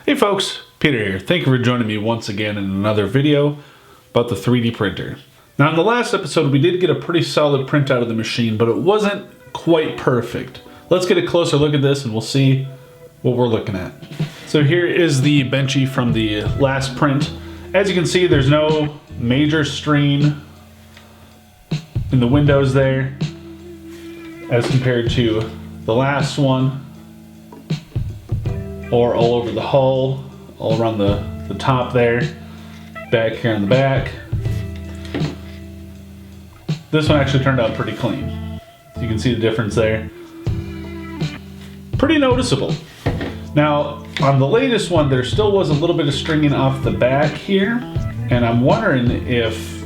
Hey folks, Peter here. Thank you for joining me once again in another video about the 3D printer. Now in the last episode we did get a pretty solid print out of the machine, but it wasn't quite perfect. Let's get a closer look at this and we'll see what we're looking at. So here is the Benchy from the last print. As you can see, there's no major strain in the windows there as compared to the last one, or all over the hull, all around the top there, back here on the back. This one actually turned out pretty clean. You can see the difference there. Pretty noticeable. Now, on the latest one, there still was a little bit of stringing off the back here, and I'm wondering if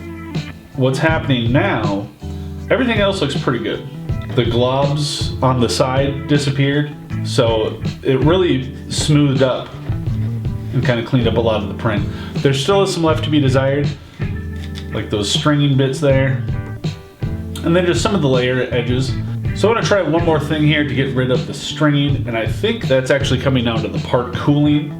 what's happening now, everything else looks pretty good. The globs on the side disappeared, so it really smoothed up and kind of cleaned up a lot of the print. There still is some left to be desired, like those stringing bits there, and then just some of the layer edges. So I want to try one more thing here to get rid of the stringing, and I think that's actually coming down to the part cooling,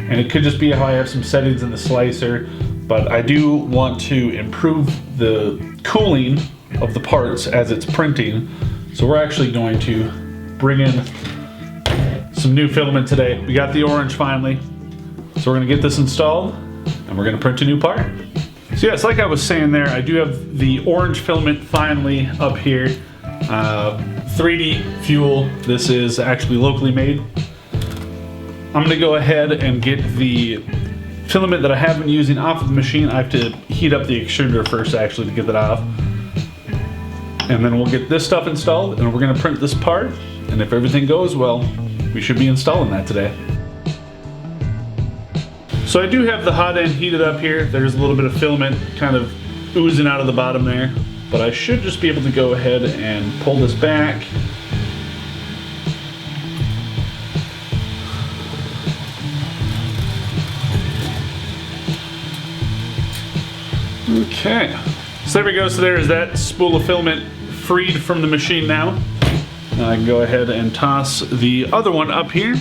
and it could just be how I have some settings in the slicer, but I do want to improve the cooling of the parts as it's printing. So we're actually going to bring in some new filament today. We got the orange finally. So we're gonna get this installed and we're gonna print a new part. So yes, like I was saying there, I do have the orange filament finally up here. 3D fuel, this is actually locally made. I'm gonna go ahead and get the filament that I have been using off of the machine. I have to heat up the extruder first actually to get that off. And then we'll get this stuff installed and we're gonna print this part. And if everything goes well, we should be installing that today. So I do have the hot end heated up here. There's a little bit of filament kind of oozing out of the bottom there, but I should just be able to go ahead and pull this back. Okay, so there we go. So there is that spool of filament freed from the machine now. Now I can go ahead and toss the other one up here.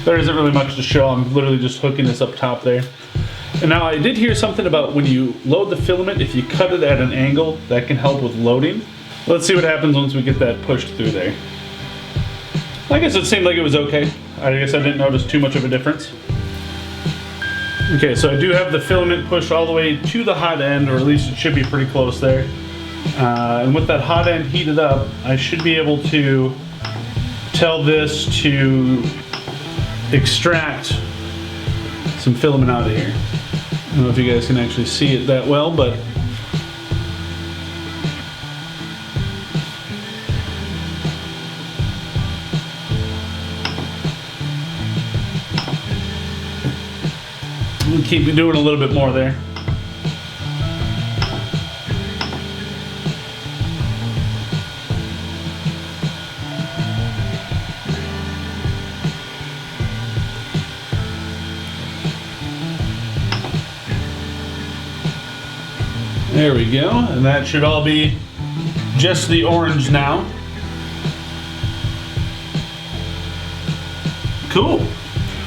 There isn't really much to show. I'm literally just hooking this up top there. And now I did hear something about when you load the filament, if you cut it at an angle, that can help with loading. Let's see what happens once we get that pushed through there. I guess it seemed like it was okay. I guess I didn't notice too much of a difference. Okay, so I do have the filament pushed all the way to the hot end, or at least it should be pretty close there. And with that hot end heated up, I should be able to tell this to extract some filament out of here. I don't know if you guys can actually see it that well, but we'll keep doing a little bit more there. There we go, and that should all be just the orange now. Cool.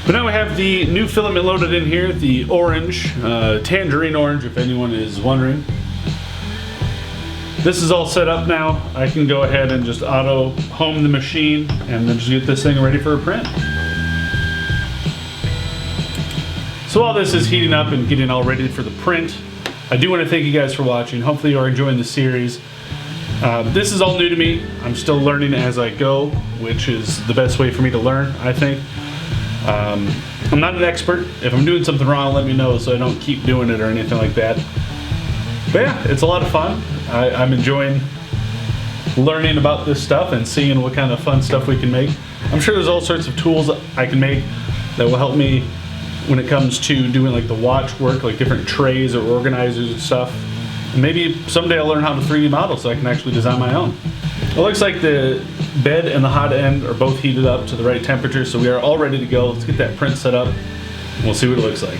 But now we have the new filament loaded in here, the orange, tangerine orange, if anyone is wondering. This is all set up now. I can go ahead and just auto home the machine and then just get this thing ready for a print. So while this is heating up and getting all ready for the print, I do want to thank you guys for watching. Hopefully you are enjoying the series. This is all new to me. I'm still learning as I go, which is the best way for me to learn, I think. I'm not an expert. If I'm doing something wrong, let me know so I don't keep doing it or anything like that. But yeah, it's a lot of fun. I'm enjoying learning about this stuff and seeing what kind of fun stuff we can make. I'm sure there's all sorts of tools I can make that will help me when it comes to doing like the watch work, like different trays or organizers and stuff. And maybe someday I'll learn how to 3D model so I can actually design my own. It looks like the bed and the hot end are both heated up to the right temperature, so we are all ready to go. Let's get that print set up and we'll see what it looks like.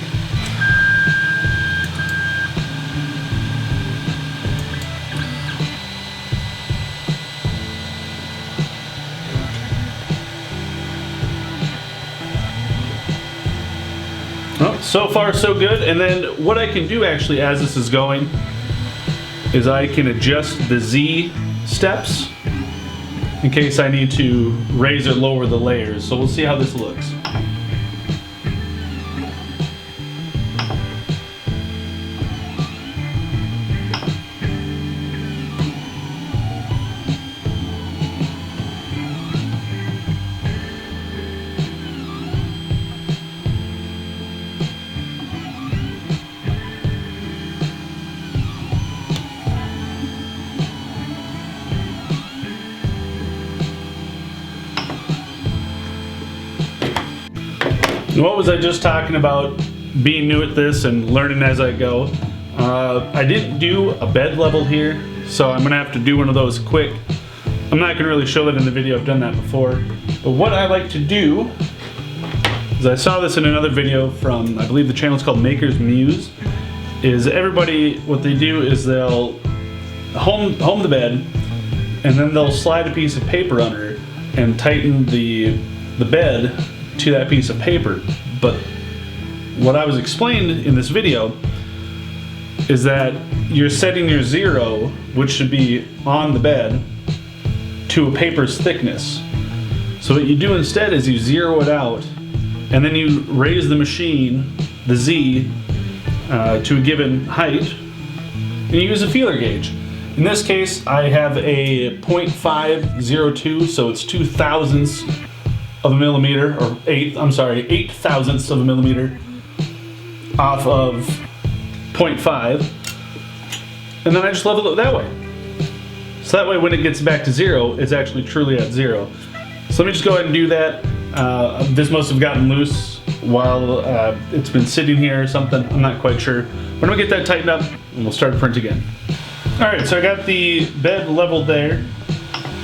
So far so good. And then what I can do actually as this is going is I can adjust the Z steps in case I need to raise or lower the layers. So we'll see how this looks. What was I just talking about being new at this and learning as I go? I didn't do a bed level here, so I'm gonna have to do one of those quick. I'm not gonna really show that in the video, I've done that before. But what I like to do is, I saw this in another video from, I believe the channel is called Maker's Muse, is everybody, what they do is they'll home the bed, and then they'll slide a piece of paper under it and tighten the bed to that piece of paper. But what I was explained in this video is that you're setting your zero, which should be on the bed, to a paper's thickness. So what you do instead is you zero it out, and then you raise the machine, the Z, to a given height, and you use a feeler gauge. In this case, I have a 0.502, so it's 2/1000ths of a millimeter, or 8/1000ths of a millimeter off of 0.5, and then I just level it that way. So that way when it gets back to zero, it's actually truly at zero. So let me just go ahead and do that. This must have gotten loose while it's been sitting here or something, I'm not quite sure. But I'm gonna get that tightened up and we'll start to print again. Alright, so I got the bed leveled there.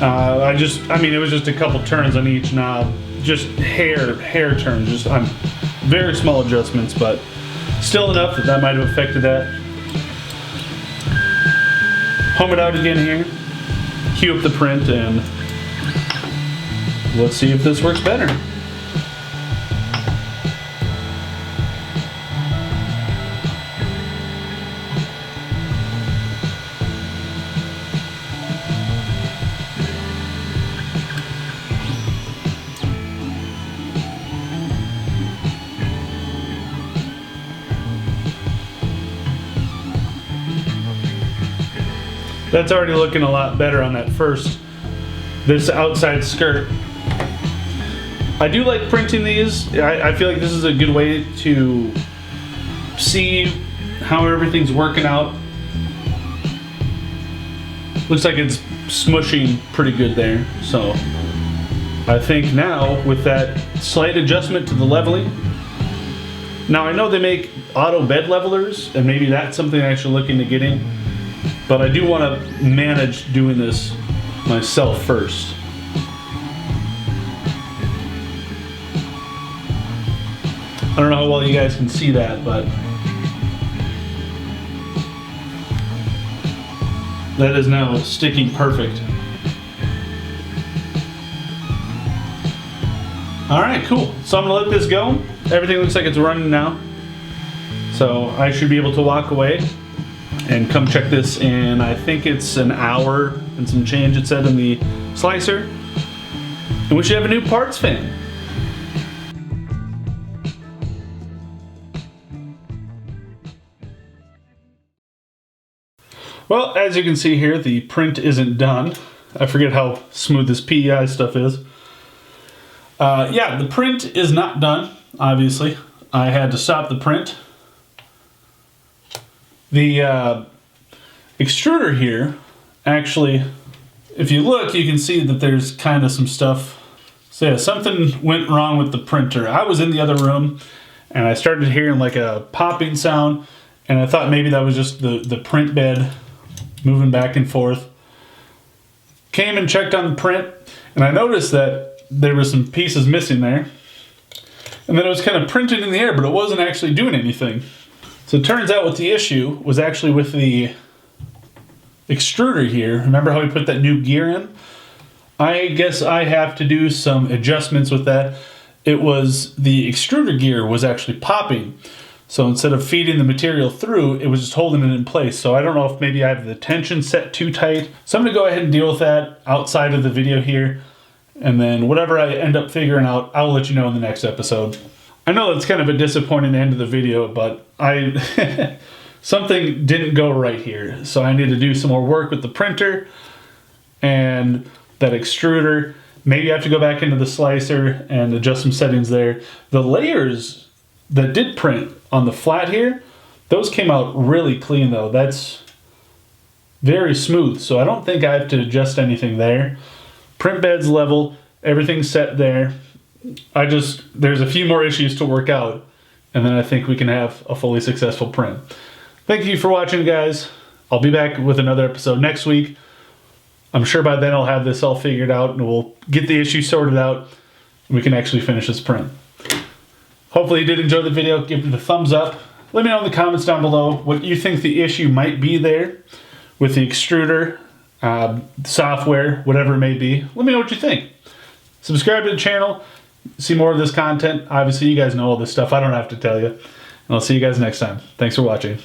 I mean, it was just a couple turns on each knob, just hair turns, just very small adjustments, but still enough that might have affected that. Home it out again here, cue up the print, and let's see if this works better. That's already looking a lot better on that this outside skirt. I do like printing these. I feel like this is a good way to see how everything's working out. Looks like it's smushing pretty good there. So I think now with that slight adjustment to the leveling, now I know they make auto bed levelers, and maybe that's something I'm actually looking to get in. But I do want to manage doing this myself first. I don't know how well you guys can see that, but that is now sticking perfect. Alright, cool. So I'm going to let this go. Everything looks like it's running now. So I should be able to walk away and come check this in, I think it's an hour and some change it said in the slicer. And we should have a new parts fan. Well, as you can see here, the print isn't done. I forget how smooth this PEI stuff is. Yeah, the print is not done, obviously. I had to stop the print. The extruder here, actually, if you look, you can see that there's kind of some stuff. So yeah, something went wrong with the printer. I was in the other room and I started hearing like a popping sound, and I thought maybe that was just the print bed moving back and forth. Came and checked on the print, and I noticed that there were some pieces missing there. And then it was kind of printed in the air, but it wasn't actually doing anything. So it turns out what the issue was actually with the extruder here. Remember how we put that new gear in? I guess I have to do some adjustments with that. It was the extruder gear was actually popping. So instead of feeding the material through, it was just holding it in place. So I don't know if maybe I have the tension set too tight. So I'm gonna go ahead and deal with that outside of the video here. And then whatever I end up figuring out, I'll let you know in the next episode. I know it's kind of a disappointing end of the video, but something didn't go right here. So I need to do some more work with the printer and that extruder. Maybe I have to go back into the slicer and adjust some settings there. The layers that did print on the flat here, those came out really clean though. That's very smooth, so I don't think I have to adjust anything there. Print bed's level, everything's set there. There's a few more issues to work out, and then I think we can have a fully successful print. Thank you for watching, guys. I'll be back with another episode next week. I'm sure by then I'll have this all figured out and we'll get the issue sorted out and we can actually finish this print. Hopefully you did enjoy the video. Give it a thumbs up. Let me know in the comments down below what you think the issue might be there with the extruder, software, whatever it may be. Let me know what you think. Subscribe to the channel. See more of this content. Obviously, you guys know all this stuff. I don't have to tell you. And I'll see you guys next time. Thanks for watching.